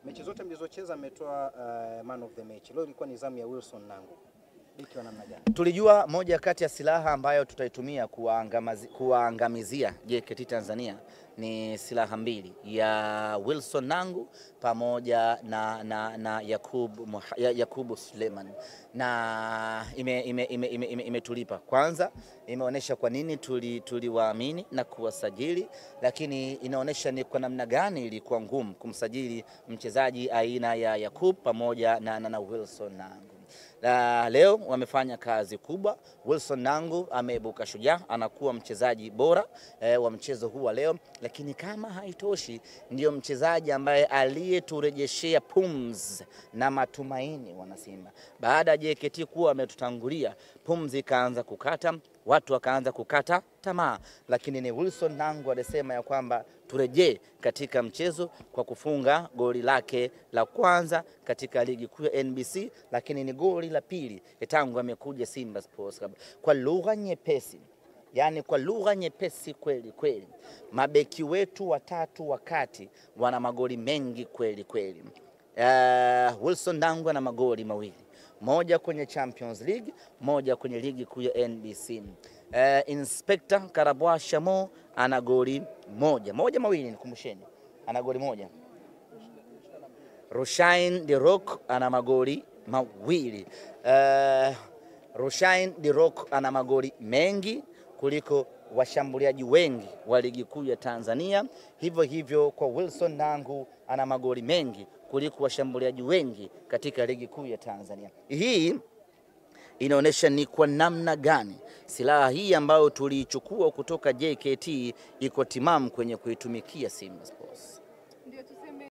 Mechi zote mlizocheza ametoa man of the match. Leo ilikuwa ni zamu ya Wilson Nangu. Biki wa namna gani? Tulijua moja kati ya silaha ambayo tutaitumia kuwaangamizia JKT Tanzania ni silaha mbili ya Wilson Nangu pamoja na Yakubu Suleiman, na imetulipa. Kwanza imeonyesha kwa nini tuliwaamini na kuwasajili, lakini inaonyesha ni kwa namna gani ilikuwa ngumu kumsajili mchezaji aina ya Yakub pamoja na Wilson Nangu. Leo wamefanya kazi kubwa. Wilson Nangu ameibuka shujaa, anakuwa mchezaji bora wa mchezo huu wa leo, lakini kama haitoshi ndio mchezaji ambaye aliyeturejeshea pumzi na matumaini wanasimba. Baada ya JKT kuwa ametutangulia, pumzi ikaanza kukata, watu wakaanza kukata tamaa, lakini ni Wilson Nangu alisema ya kwamba turejee katika mchezo kwa kufunga goli lake la kwanza katika ligi kuu ya NBC, lakini ni goli la pili tangu amekuja Simba Sports Club. Kwa lugha nyepesi, yani kwa lugha nyepesi kweli kweli, mabeki wetu watatu wakati wana magoli mengi kweli kweli. Wilson Nangu ana magoli mawili, moja kwenye Champions League, moja kwenye ligi kuu ya NBC. Inspector Karabwa Shamo ana goli mawili, nikumbusheni, ana goli moja. Rushain De Rock ana magoli mawili. Rushain De Rock ana magoli mengi kuliko washambuliaji wengi wa ligi kuu ya Tanzania. Hivyo hivyo kwa Wilson Nangu ana magoli mengi kuliko washambuliaji wengi katika ligi kuu ya Tanzania. Hii inaonyesha ni kwa namna gani silaha hii ambayo tuliichukua kutoka JKT iko timamu kwenye kuitumikia Simba Sports.